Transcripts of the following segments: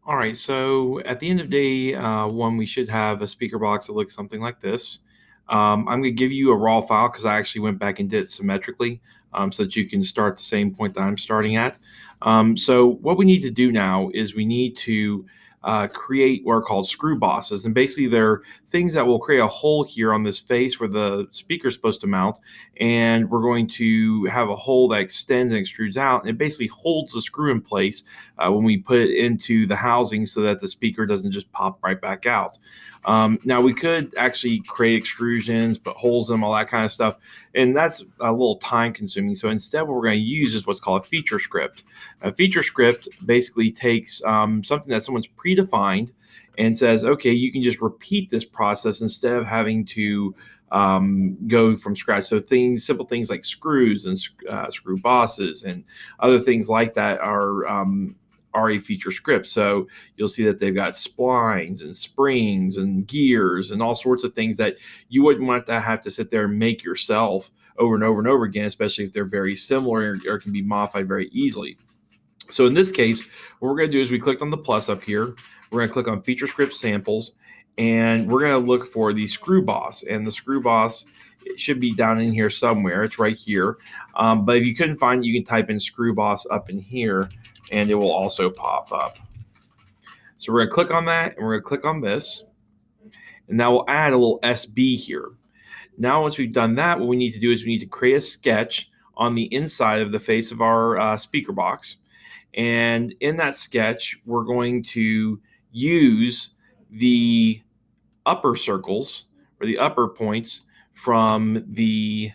All right, so at the end of day one, we should have a speaker box that looks something like this. I'm going to give you a raw file because I actually went back and did it symmetrically so that you can start the same point that I'm starting at. So what we need to do now is we need to create what are called screw bosses. And basically they're things that will create a hole here on this face where the speaker is supposed to mount. And we're going to have a hole that extends and extrudes out. And it basically holds the screw in place when we put it into the housing so that the speaker doesn't just pop right back out. Now we could actually create extrusions, put holes in them, all that kind of stuff, and that's a little time consuming. So instead what we're going to use is what's called a feature script. A feature script basically takes something that someone's predefined and says, okay, you can just repeat this process instead of having to go from scratch. So simple things like screws and screw bosses and other things like that are a feature script. So you'll see that they've got splines and springs and gears and all sorts of things that you wouldn't want to have to sit there and make yourself over and over and over again, especially if they're very similar or can be modified very easily. So in this case, what we're going to do is we clicked on the plus up here. We're going to click on feature script samples, and we're going to look for the screw boss. And the screw boss, it should be down in here somewhere. It's right here. But if you couldn't find it, you can type in screw boss up in here, and it will also pop up. So we're going to click on that, and we're going to click on this. And that will add a little SB here. Now, once we've done that, what we need to do is we need to create a sketch on the inside of the face of our speaker box. And in that sketch, we're going to use the upper circles or the upper points from the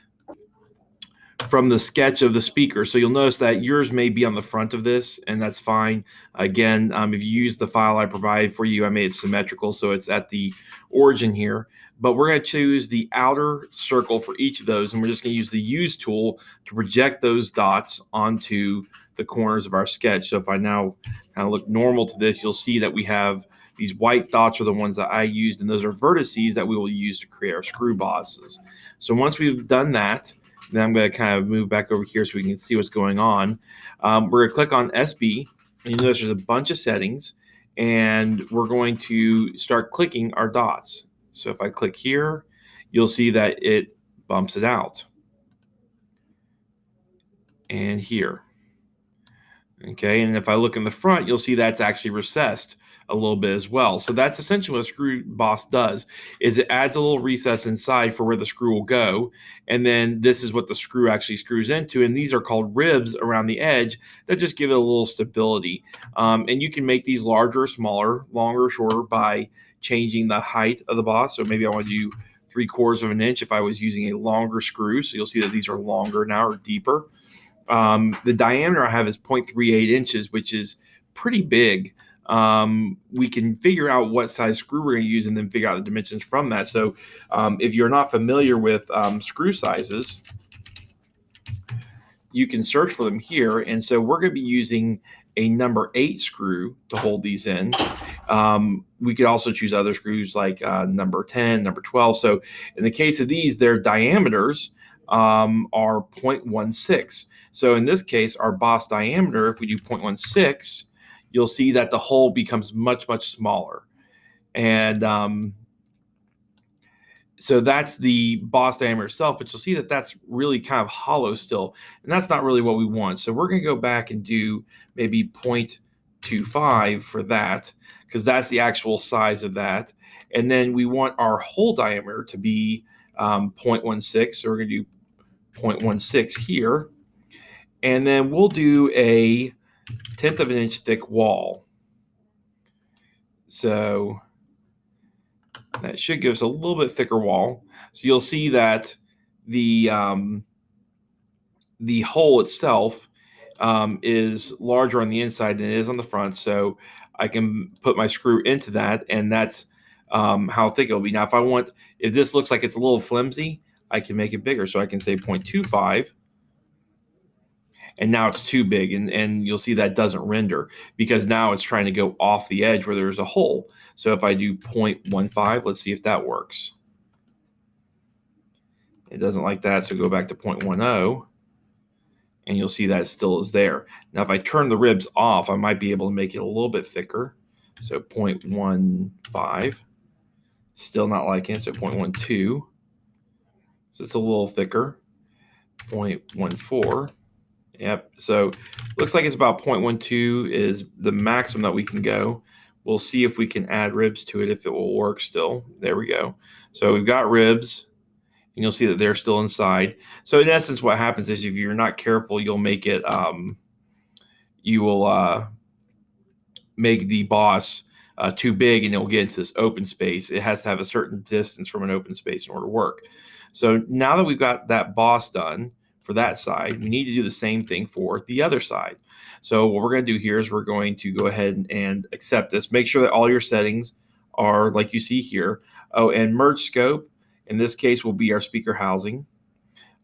sketch of the speaker. So you'll notice that yours may be on the front of this, and that's fine. Again, if you use the file I provided for you, I made it symmetrical, so it's at the origin here. But we're going to choose the outer circle for each of those, and we're just going to use the use tool to project those dots onto the corners of our sketch. So if I now kind of look normal to this, you'll see that we have these white dots are the ones that I used, and those are vertices that we will use to create our screw bosses. So once we've done that, then I'm going to kind of move back over here so we can see what's going on. We're going to click on SB, and you notice there's a bunch of settings, and we're going to start clicking our dots. So if I click here, you'll see that it bumps it out. And here. Okay, and if I look in the front, you'll see that's actually recessed a little bit as well. So that's essentially what a screw boss does, is it adds a little recess inside for where the screw will go, and then this is what the screw actually screws into, and these are called ribs around the edge that just give it a little stability. And you can make these larger, smaller, longer, shorter by changing the height of the boss. So maybe I want to do 3/4 of an inch if I was using a longer screw. So you'll see that these are longer now or deeper. The diameter I have is 0.38 inches, which is pretty big. We can figure out what size screw we're going to use and then figure out the dimensions from that. So if you're not familiar with screw sizes, you can search for them here. And so we're going to be using a number 8 screw to hold these in. We could also choose other screws like number 10, number 12. So in the case of these, their diameters are 0.16. So in this case, our boss diameter, if we do 0.16, you'll see that the hole becomes much, much smaller. And so that's the boss diameter itself, but you'll see that that's really kind of hollow still, and that's not really what we want. So we're going to go back and do maybe 0.25 for that, because that's the actual size of that. And then we want our hole diameter to be 0.16, so we're going to do 0.16 here. And then we'll do a 1/10 of an inch thick wall. So that should give us a little bit thicker wall. So you'll see that the hole itself is larger on the inside than it is on the front. So I can put my screw into that, and that's how thick it'll be. Now, if this looks like it's a little flimsy, I can make it bigger. So I can say 0.25. And now it's too big, and you'll see that doesn't render because now it's trying to go off the edge where there's a hole. So if I do 0.15, let's see if that works. It doesn't like that, so go back to 0.10, and you'll see that it still is there. Now if I turn the ribs off, I might be able to make it a little bit thicker. So 0.15, still not liking it, so 0.12. So it's a little thicker. 0.14. Yep. So looks like it's about 0.12 is the maximum that we can go. We'll see if we can add ribs to it, if it will work still. There we go. So we've got ribs, and you'll see that they're still inside. So in essence, what happens is if you're not careful, you'll make it, you will make the boss too big, and it'll get into this open space. It has to have a certain distance from an open space in order to work. So now that we've got that boss done for that side, we need to do the same thing for the other side. So what we're going to do here is we're going to go ahead and accept this. Make sure that all your settings are like you see here. Oh, and merge scope, in this case, will be our speaker housing.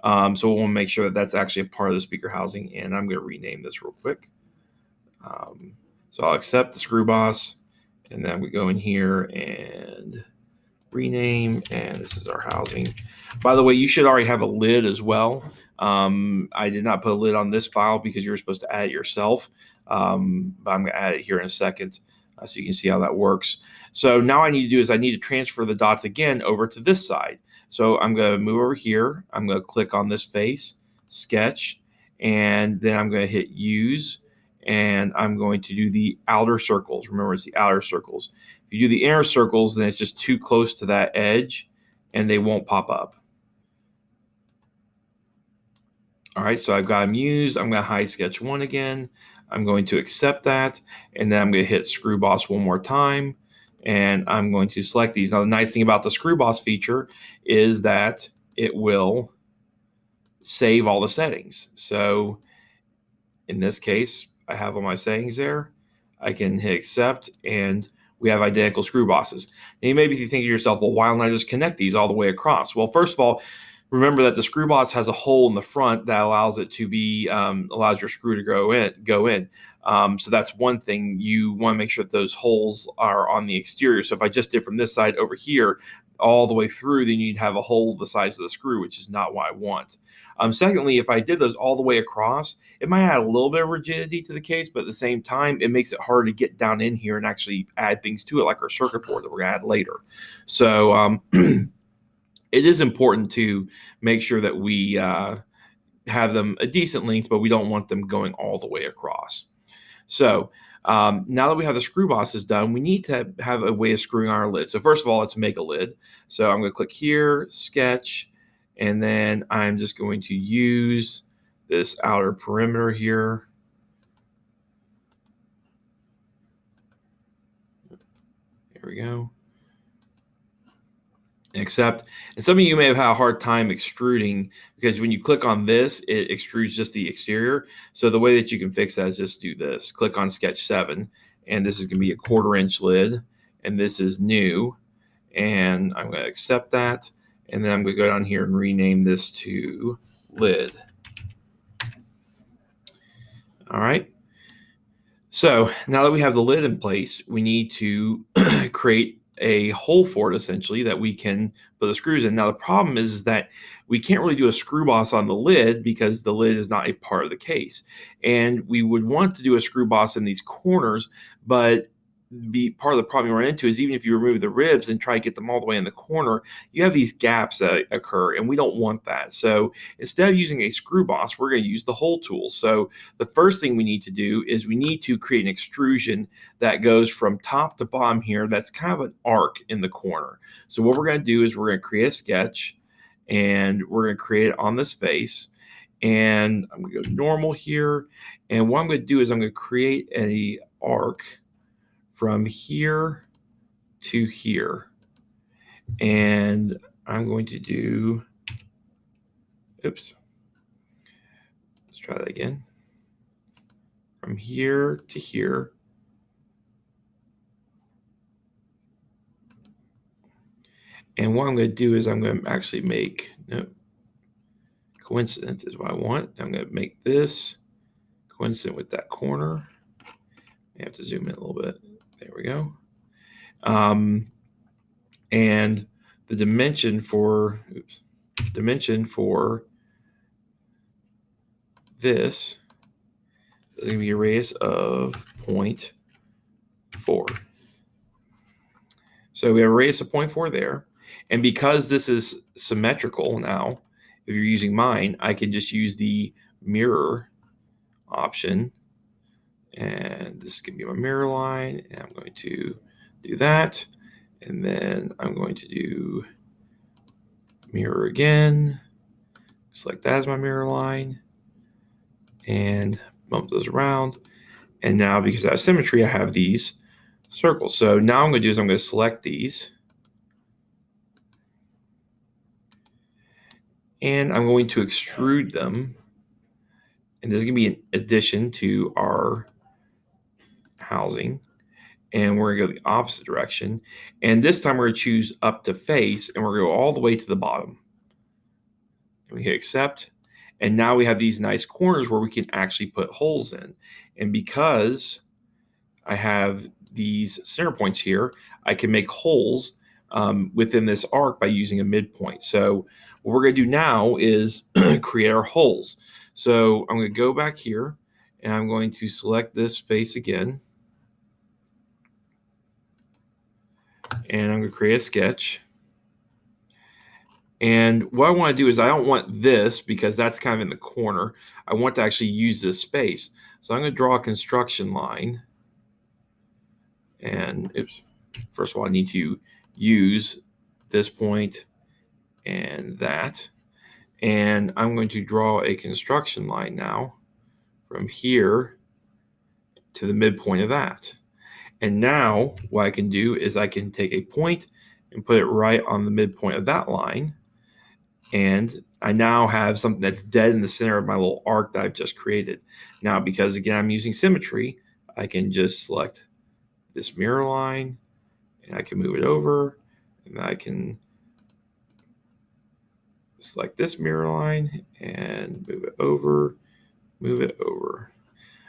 So we'll make sure that that's actually a part of the speaker housing. And I'm going to rename this real quick. So I'll accept the screw boss, and then we go in here and rename, and this is our housing. By the way, you should already have a lid as well. I did not put a lid on this file because you were supposed to add it yourself, but I'm going to add it here in a second so you can see how that works. So now I need to do is I need to transfer the dots again over to this side. So I'm going to move over here. I'm going to click on this face, sketch, and then I'm going to hit use, and I'm going to do the outer circles. Remember, it's the outer circles. If you do the inner circles, then it's just too close to that edge, and they won't pop up. All right, so I've got them used. I'm going to hide sketch 1 again. I'm going to accept that, and then I'm going to hit screw boss one more time, and I'm going to select these. Now, the nice thing about the screw boss feature is that it will save all the settings. So in this case, I have all my settings there. I can hit accept, and we have identical screw bosses. And you may be thinking to yourself, well, why don't I just connect these all the way across? Well, first of all, remember that the screw boss has a hole in the front that allows it to be, allows your screw to go in. So that's one thing. You want to make sure that those holes are on the exterior. So if I just did from this side over here all the way through, then you'd have a hole the size of the screw, which is not what I want. Secondly, if I did those all the way across, it might add a little bit of rigidity to the case, but at the same time, it makes it hard to get down in here and actually add things to it, like our circuit board that we're going to add later. So it is important to make sure that we have them a decent length, but we don't want them going all the way across. So now that we have the screw bosses done, we need to have a way of screwing on our lid. So first of all, let's make a lid. So I'm going to click here, sketch, and then I'm just going to use this outer perimeter here. There we go. Accept. And some of you may have had a hard time extruding because when you click on this, it extrudes just the exterior. So the way that you can fix that is just do this. Click on sketch 7, and this is going to be a 1/4 inch lid, and this is new. And I'm going to accept that, and then I'm going to go down here and rename this to lid. All right. So now that we have the lid in place, we need to create a hole for it, essentially, that we can put the screws in. Now, the problem is that we can't really do a screw boss on the lid because the lid is not a part of the case. And we would want to do a screw boss in these corners, but part of the problem you run into is even if you remove the ribs and try to get them all the way in the corner, you have these gaps that occur, and we don't want that. So instead of using a screw boss, we're going to use the hole tool. So the first thing we need to do is we need to create an extrusion that goes from top to bottom here. That's kind of an arc in the corner. So what we're going to do is we're going to create a sketch, and we're going to create it on this face. And I'm going to go normal here. And what I'm going to do is I'm going to create an arc from here to here. And I'm going to do, oops, let's try that again. From here to here. And what I'm going to do is I'm going to actually make, no, coincidence is what I want. I'm going to make this coincident with that corner. I have to zoom in a little bit. There we go. And the dimension for, this is going to be a radius of 0.4. So we have a radius of 0.4 there. And because this is symmetrical now, if you're using mine, I can just use the mirror option. And this is going to be my mirror line. And I'm going to do that. And then I'm going to do mirror again. Select that as my mirror line. And bump those around. And now, because I have symmetry, I have these circles. So now I'm going to do is I'm going to select these. And I'm going to extrude them. And this is going to be an addition to our housing. And we're going to go the opposite direction. And this time we're going to choose up to face, and we're going to go all the way to the bottom. And we hit accept. And now we have these nice corners where we can actually put holes in. And because I have these center points here, I can make holes within this arc by using a midpoint. So what we're going to do now is create our holes. So I'm going to go back here, and I'm going to select this face again. And I'm going to create a sketch. And what I want to do is I don't want this because that's kind of in the corner. I want to actually use this space. So I'm going to draw a construction line. And first of all, I need to use this point and that. And I'm going to draw a construction line now from here to the midpoint of that. And now what I can do is I can take a point and put it right on the midpoint of that line. And I now have something that's dead in the center of my little arc that I've just created. Now, because again, I'm using symmetry, I can just select this mirror line, and I can move it over, and I can select this mirror line and move it over, move it over.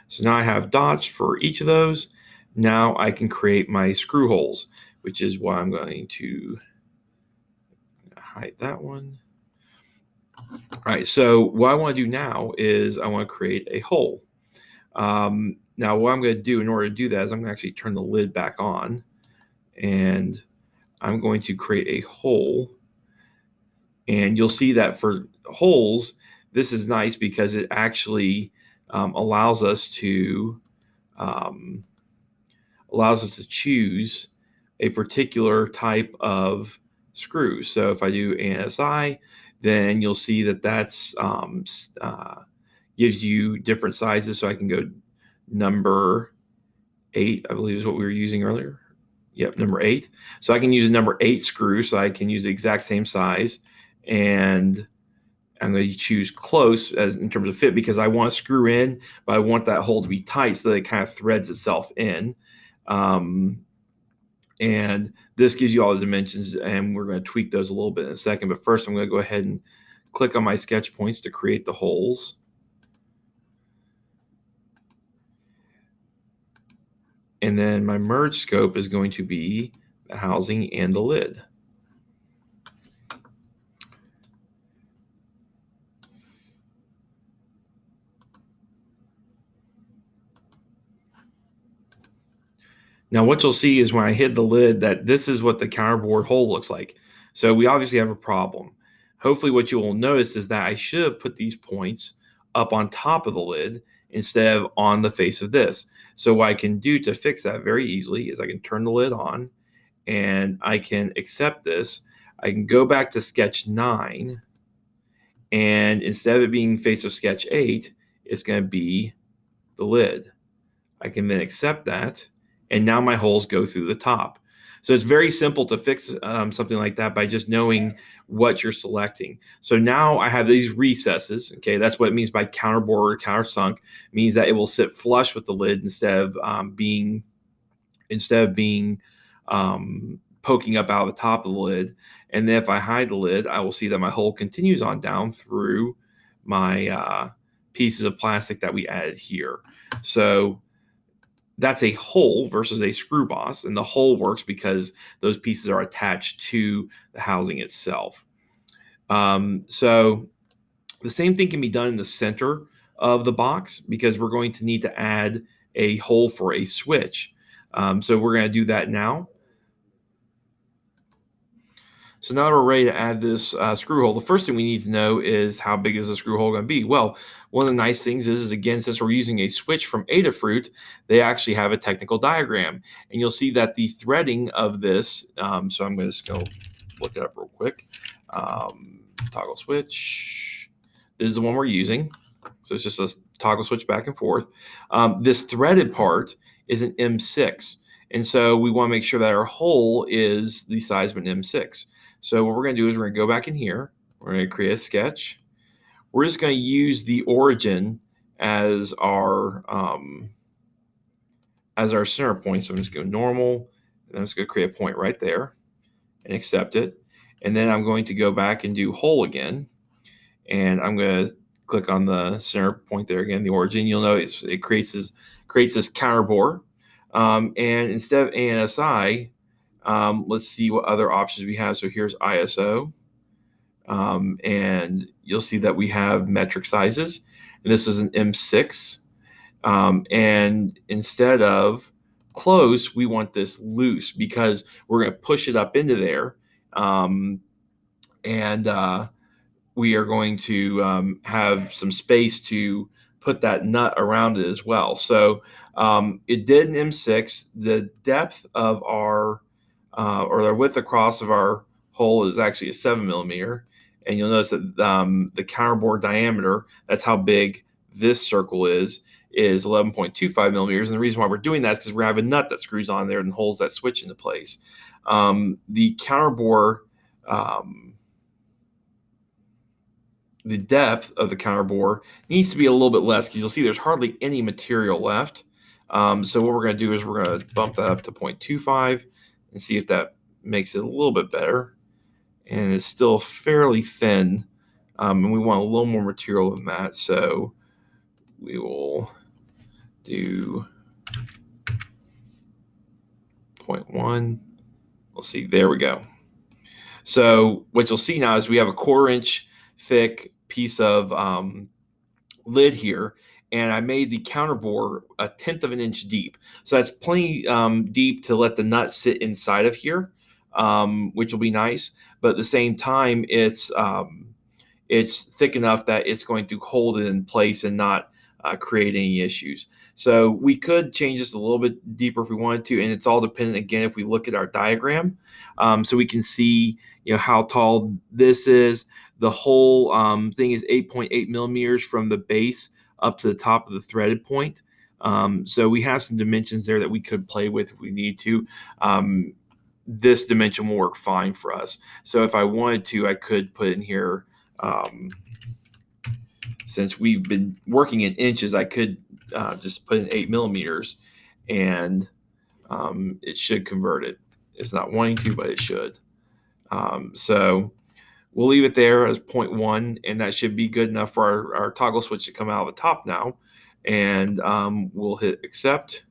So now I have dots for each of those. Now I can create my screw holes, which is why I'm going to hide that one. All right, so what I want to do now is I want to create a hole. Now, what I'm going to do in order to do that is I'm going to actually turn the lid back on, and I'm going to create a hole. And you'll see that for holes, this is nice because it actually allows us to choose a particular type of screw. So if I do ANSI, then you'll see that that's gives you different sizes. So I can go number 8, I believe is what we were using earlier. Yep, number 8. So I can use a number 8 screw, so I can use the exact same size. And I'm going to choose close as in terms of fit because I want to screw in, but I want that hole to be tight so that it kind of threads itself in. And this gives you all the dimensions, and we're going to tweak those a little bit in a second. But first, I'm going to go ahead and click on my sketch points to create the holes. And then my merge scope is going to be the housing and the lid. Now, what you'll see is when I hit the lid that this is what the counterbore hole looks like. So we obviously have a problem. Hopefully what you will notice is that I should have put these points up on top of the lid instead of on the face of this. So what I can do to fix that very easily is I can turn the lid on and I can accept this. I can go back to sketch 9, and instead of it being face of sketch 8, it's going to be the lid. I can then accept that, and now my holes go through the top. So it's very simple to fix something like that by just knowing what you're selecting. So now I have these recesses. Okay, that's what it means by counterbore or countersunk. It means that it will sit flush with the lid instead of being poking up out of the top of the lid. And then if I hide the lid, I will see that my hole continues on down through my pieces of plastic that we added here. So that's a hole versus a screw boss, and the hole works because those pieces are attached to the housing itself. So the same thing can be done in the center of the box because we're going to need to add a hole for a switch. So we're going to do that now. So now that we're ready to add this screw hole, the first thing we need to know is how big is the screw hole going to be? Well, one of the nice things is again, since we're using a switch from Adafruit, they actually have a technical diagram. And you'll see that the threading of this, so I'm going to just go look it up real quick. Toggle switch. This is the one we're using. So it's just a toggle switch back and forth. This threaded part is an M6. And so we want to make sure that our hole is the size of an M6. So what we're going to do is we're going to go back in here. We're going to create a sketch. We're just going to use the origin as our center point. So I'm just going to normal, and I'm just going to create a point right there and accept it. And then I'm going to go back and do hole again. And I'm going to click on the center point there again, the origin. You'll notice it creates this counter bore. And instead of ANSI, let's see what other options we have. So here's ISO. And you'll see that we have metric sizes. And this is an M6. And instead of close, we want this loose because we're going to push it up into there. We are going to have some space to put that nut around it as well. So it did an M6. The depth of our, or the width across of our hole is actually a 7 millimeter. And you'll notice that the counterbore diameter, that's how big this circle is 11.25 millimeters. And the reason why we're doing that is because we have a nut that screws on there and holds that switch into place. The counterbore, the depth of the counterbore needs to be a little bit less because you'll see there's hardly any material left. So what we're going to do is we're going to bump that up to 0.25 and see if that makes it a little bit better. And it's still fairly thin, and we want a little more material than that. So we will do 0.1. We'll see. There we go. So what you'll see now is we have a 1/4 inch thick piece of lid here, and I made the counterbore 1/10 of an inch deep. So that's plenty deep to let the nut sit inside of here, which will be nice. But at the same time, it's thick enough that it's going to hold it in place and not create any issues. So we could change this a little bit deeper if we wanted to, and it's all dependent, again, if we look at our diagram. So we can see how tall this is. The whole thing is 8.8 millimeters from the base up to the top of the threaded point. So we have some dimensions there that we could play with if we need to. This dimension will work fine for us. So if I wanted to, I could put in here, since we've been working in inches, I could just put in 8 millimeters, and it should convert it. It's not wanting to, but it should. So we'll leave it there as 0.1, and that should be good enough for our toggle switch to come out of the top now. And we'll hit accept,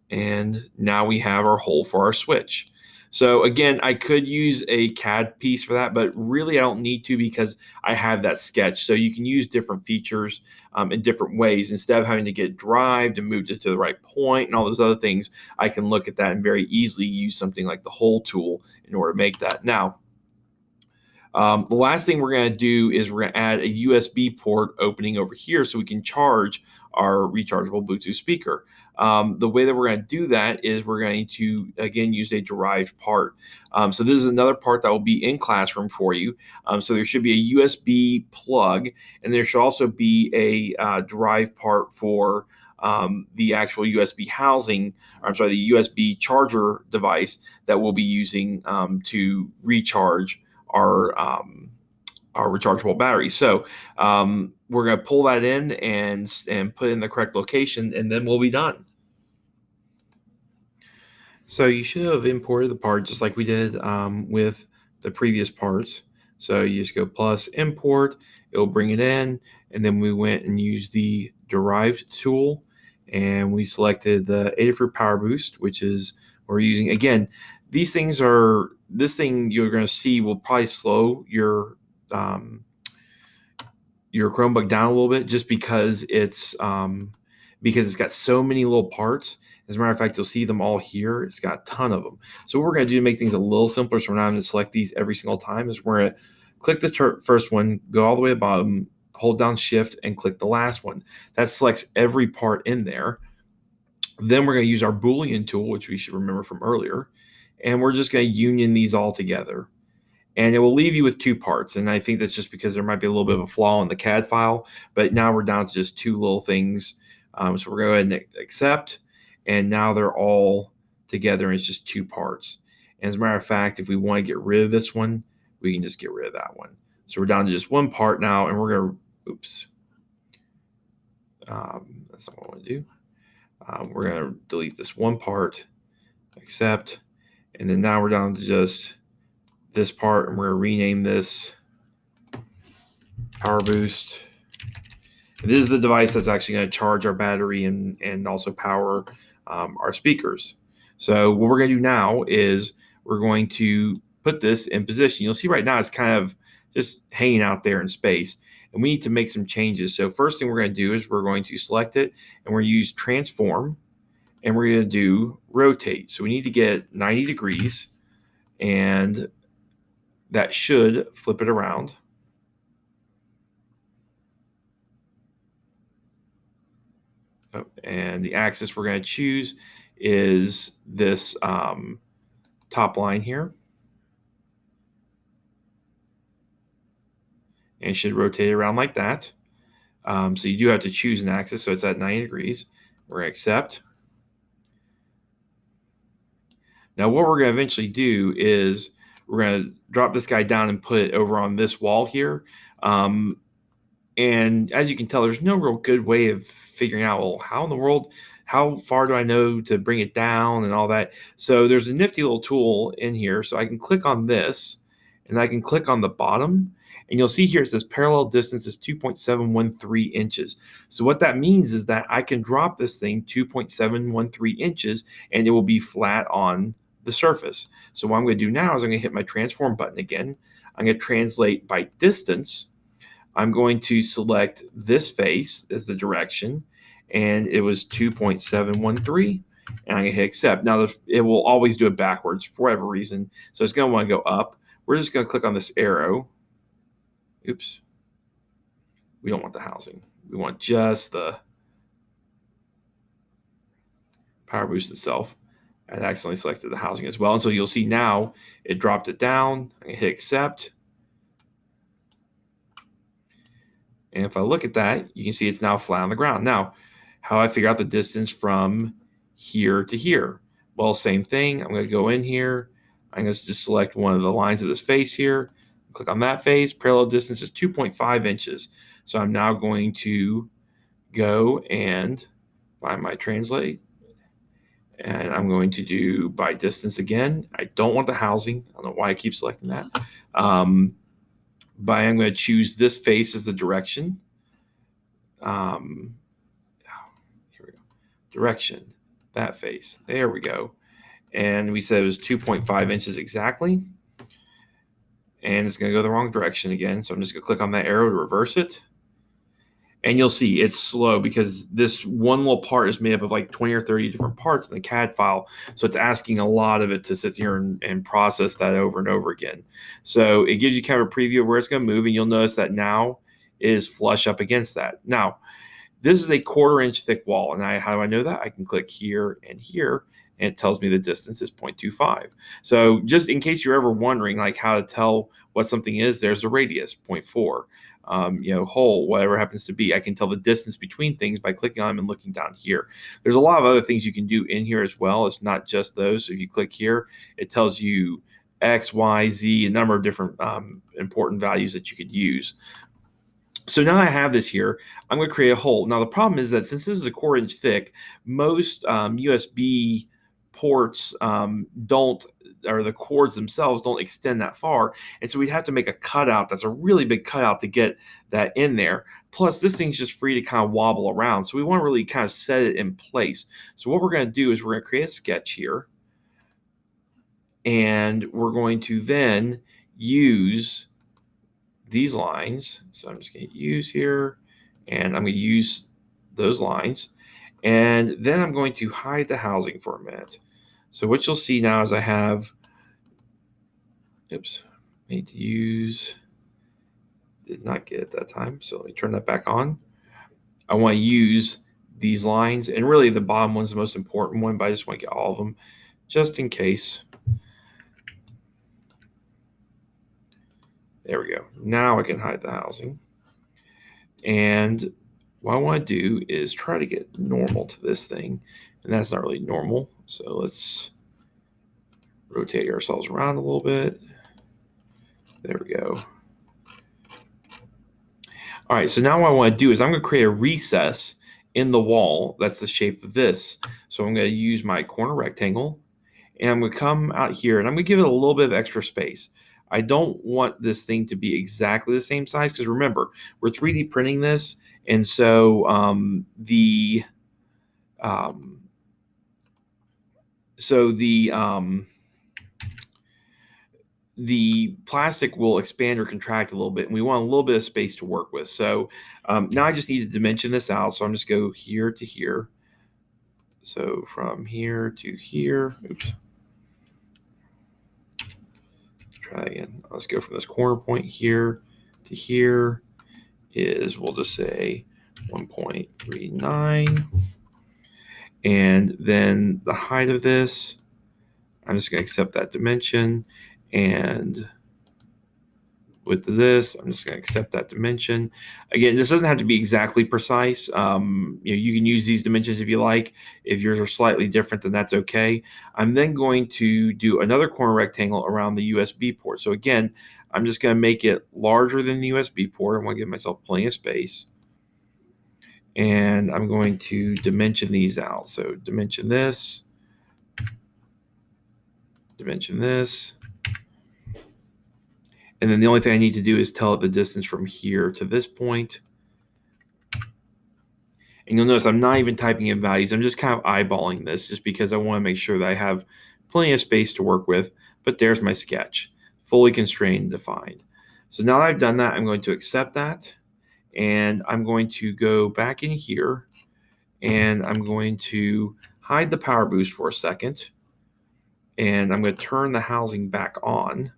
and now we have our hole for our switch. So again, I could use a CAD piece for that, but really I don't need to because I have that sketch. So you can use different features in different ways. Instead of having to get derived and moved it to the right point and all those other things, I can look at that and very easily use something like the hole tool in order to make that. Now, the last thing we're going to do is we're going to add a USB port opening over here so we can charge our rechargeable Bluetooth speaker. The way that we're going to do that is we're going to, again, use a derived part. So this is another part that will be in Classroom for you. So there should be a USB plug, and there should also be a derived part for the actual USB housing, or I'm sorry, the USB charger device that we'll be using to recharge our rechargeable battery. So we're going to pull that in and put in the correct location, and then we'll be done. So you should have imported the part just like we did with the previous parts. So you just go plus import, it'll bring it in, and then we went and used the derived tool, and we selected the Adafruit Power Boost, which is what we're using. Again, this thing you're going to see will probably slow your Chromebook down a little bit just because it's because it's got so many little parts. As a matter of fact, you'll see them all here. It's got a ton of them. So what we're going to do to make things a little simpler, so we're not having to select these every single time, is we're going to click the first one, go all the way to the bottom, hold down Shift, and click the last one. That selects every part in there. Then we're going to use our Boolean tool, which we should remember from earlier, and we're just going to union these all together. And it will leave you with two parts. And I think that's just because there might be a little bit of a flaw in the CAD file, but now we're down to just two little things. So we're going to go ahead and accept, and now they're all together and it's just two parts. And as a matter of fact, if we want to get rid of this one, we can just get rid of that one. So we're down to just one part now, and we're going to, oops, that's not what I want to do. We're going to delete this one part, accept, and then now we're down to just this part, and we're going to rename this Power Boost. And this is the device that's actually going to charge our battery and also power our speakers. So what we're going to do now is we're going to put this in position. You'll see right now it's kind of just hanging out there in space, and we need to make some changes. So first thing we're going to do is we're going to select it, and we're going to use transform, and we're going to do rotate. So we need to get 90 degrees, and that should flip it around. Oh, and the axis we're going to choose is this top line here. And it should rotate it around like that. So you do have to choose an axis, so it's at 90 degrees. We're going to accept. Now what we're going to eventually do is we're going to drop this guy down and put it over on this wall here. And as you can tell, there's no real good way of figuring out, well, how in the world, how far do I know to bring it down and all that? So there's a nifty little tool in here. So I can click on this, and I can click on the bottom, and you'll see here it says parallel distance is 2.713 inches. So what that means is that I can drop this thing 2.713 inches, and it will be flat on the surface. So what I'm going to do now is I'm going to hit my transform button again. I'm going to translate by distance. I'm going to select this face as the direction, and it was 2.713, and I'm going to hit accept. Now, it will always do it backwards for whatever reason, so it's going to want to go up. We're just going to click on this arrow. Oops. We don't want the housing. We want just the Power Boost itself. I accidentally selected the housing as well, and so you'll see now it dropped it down. I'm going to hit accept. And if I look at that, you can see it's now flat on the ground. Now, how do I figure out the distance from here to here? Well, same thing. I'm going to go in here. I'm going to just select one of the lines of this face here. Click on that face. Parallel distance is 2.5 inches. So I'm now going to go and find my translate. And I'm going to do by distance again. I don't want the housing. I don't know why I keep selecting that. But I'm going to choose this face as the direction. Here we go. Direction, that face. There we go. And we said it was 2.5 inches exactly. And it's going to go the wrong direction again. So I'm just going to click on that arrow to reverse it. And you'll see it's slow because this one little part is made up of like 20 or 30 different parts in the CAD file. So it's asking a lot of it to sit here and process that over and over again. So it gives you kind of a preview of where it's going to move. And you'll notice that now it is flush up against that. Now, this is a 1/4 inch thick wall. And how do I know that? I can click here, and it tells me the distance is 0.25. So just in case you're ever wondering like how to tell what something is, there's the radius, 0.4. Hole, whatever happens to be. I can tell the distance between things by clicking on them and looking down here. There's a lot of other things you can do in here as well. It's not just those. So if you click here, it tells you X, Y, Z, a number of different important values that you could use. So now I have this here, I'm going to create a hole. Now the problem is that since this is a 1/4 inch thick, most USB ports don't, or the cords themselves don't extend that far. And so we'd have to make a cutout that's a really big cutout to get that in there. Plus this thing's just free to kind of wobble around. So we want to really kind of set it in place. So what we're going to do is we're going to create a sketch here. And we're going to then use these lines. So I'm just going to use here, and I'm going to use those lines. And then I'm going to hide the housing for a minute. So what you'll see now is I have, oops, need to use, did not get it that time. So let me turn that back on. I want to use these lines, and really the bottom one's the most important one, but I just want to get all of them just in case. There we go. Now I can hide the housing. And what I want to do is try to get normal to this thing, and that's not really normal. So let's rotate ourselves around a little bit. There we go. All right, so now what I want to do is I'm going to create a recess in the wall that's the shape of this. So I'm going to use my corner rectangle, and I'm going to come out here, and I'm going to give it a little bit of extra space. I don't want this thing to be exactly the same size, because remember, we're 3D printing this, and so um, the plastic will expand or contract a little bit, and we want a little bit of space to work with. So now I just need to dimension this out. So I'm just go here to here. So from here to here, oops. Try again. Let's go from this corner point here to here is, we'll just say 1.39. And then the height of this, I'm just going to accept that dimension. And with this, I'm just going to accept that dimension. Again, this doesn't have to be exactly precise. You can use these dimensions if you like. If yours are slightly different, then that's okay. I'm then going to do another corner rectangle around the USB port. So again, I'm just going to make it larger than the USB port. I want to give myself plenty of space. And I'm going to dimension these out. So dimension this, dimension this. And then the only thing I need to do is tell it the distance from here to this point. And you'll notice I'm not even typing in values. I'm just kind of eyeballing this just because I want to make sure that I have plenty of space to work with. But there's my sketch, fully constrained and defined. So now that I've done that, I'm going to accept that. And I'm going to go back in here. And I'm going to hide the power boost for a second. And I'm going to turn the housing back on.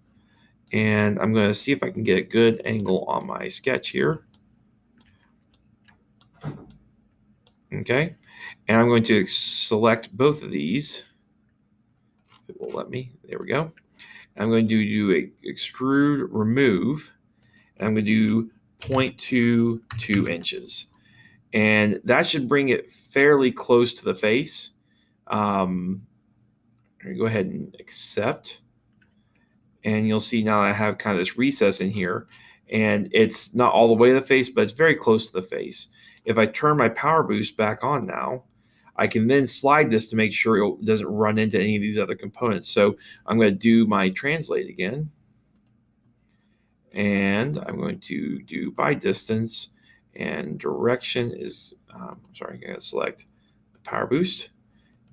And I'm going to see if I can get a good angle on my sketch here. Okay. And I'm going to select both of these. It will let me. There we go. I'm going to do a extrude remove. And I'm going to do 0.22 inches. And that should bring it fairly close to the face. Go ahead and accept. And you'll see now I have kind of this recess in here, and it's not all the way to the face, but it's very close to the face. If I turn my power boost back on now, I can then slide this to make sure it doesn't run into any of these other components. So I'm going to do my translate again, and I'm going to do by distance, and direction is, sorry, I'm going to select the power boost.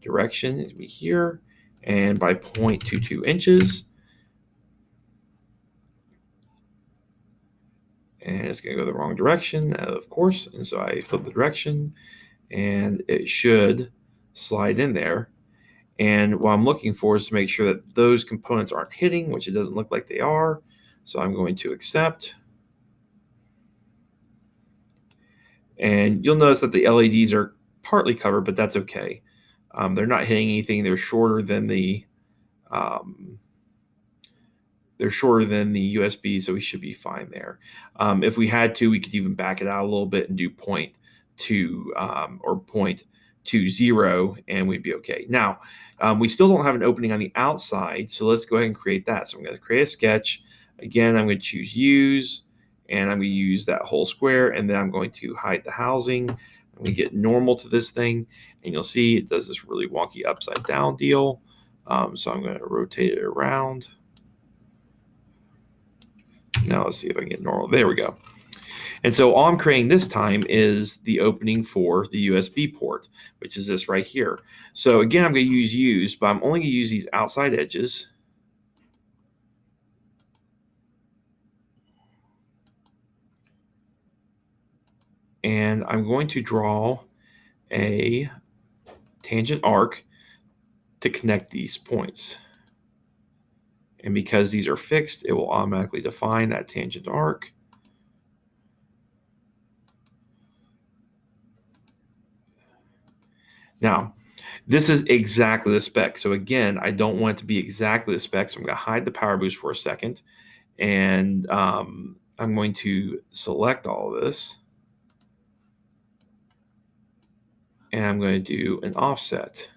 Direction is me here, and by 0.22 inches. And it's going to go the wrong direction, of course. And so I flip the direction, and it should slide in there. And what I'm looking for is to make sure that those components aren't hitting, which it doesn't look like they are. So I'm going to accept. And you'll notice that the LEDs are partly covered, but that's okay. They're not hitting anything. They're shorter than the USB, so we should be fine there. If we had to, we could even back it out a little bit and do 0.2 or 0.20, and we'd be okay. Now, we still don't have an opening on the outside, so let's go ahead and create that. So I'm going to create a sketch. Again, I'm going to choose use, and I'm going to use that whole square, and then I'm going to hide the housing. I'm going to get normal to this thing, and you'll see it does this really wonky upside down deal. So I'm going to rotate it around. Now let's see if I can get normal. There we go. And so all I'm creating this time is the opening for the USB port, which is this right here. So again, I'm going to use, but I'm only going to use these outside edges. And I'm going to draw a tangent arc to connect these points. And because these are fixed, it will automatically define that tangent arc. Now, this is exactly the spec. So again, I don't want it to be exactly the spec. So I'm going to hide the power boost for a second. And I'm going to select all of this. And I'm going to do an offset,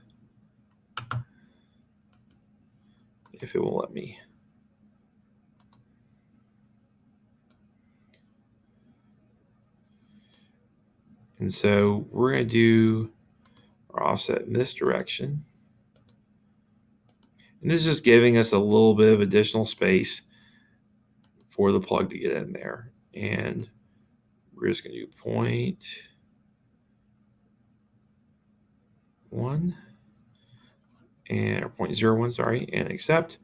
if it will let me. And so we're going to do our offset in this direction. And this is just giving us a little bit of additional space for the plug to get in there. And we're just going to do 0.1 and or 0.01, sorry, and accept.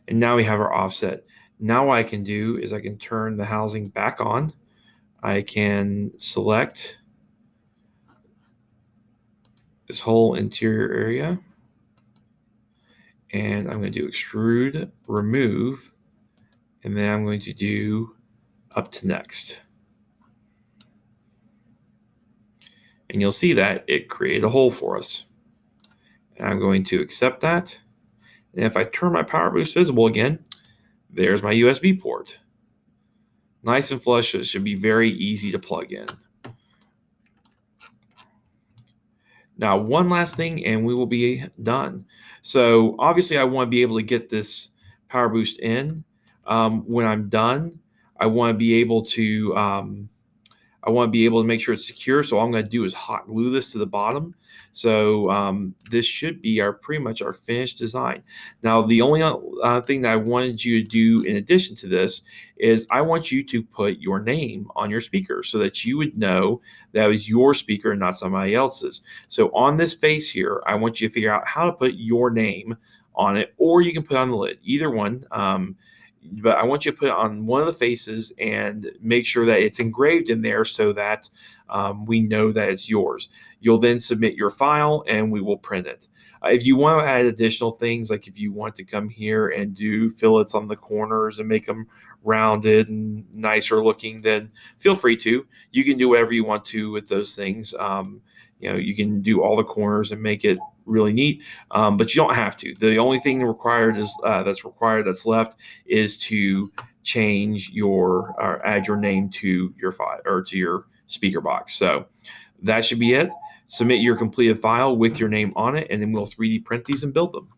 And now we have our offset. Now what I can do is I can turn the housing back on. I can select this whole interior area. And I'm going to do extrude, remove, and then I'm going to do up to next. And you'll see that it created a hole for us. And I'm going to accept that. And if I turn my power boost visible again, there's my USB port. Nice and flush, it should be very easy to plug in. Now, one last thing, and we will be done. So obviously, I want to be able to get this power boost in. When I'm done, I want to be able to make sure it's secure. So all I'm going to do is hot glue this to the bottom. So this should be pretty much our finished design. Now, the only thing that I wanted you to do in addition to this is I want you to put your name on your speaker so that you would know that was your speaker and not somebody else's. So on this face here, I want you to figure out how to put your name on it, or you can put it on the lid, either one. But I want you to put it on one of the faces and make sure that it's engraved in there so that we know that it's yours. You'll then submit your file and we will print it. If you want to add additional things, like if you want to come here and do fillets on the corners and make them rounded and nicer looking, then feel free to. You can do whatever you want to with those things. You can do all the corners and make it really neat, but you don't have to. The only thing required that's left is to change or add your name to your file or to your speaker box. So that should be it. Submit your completed file with your name on it, and then we'll 3D print these and build them.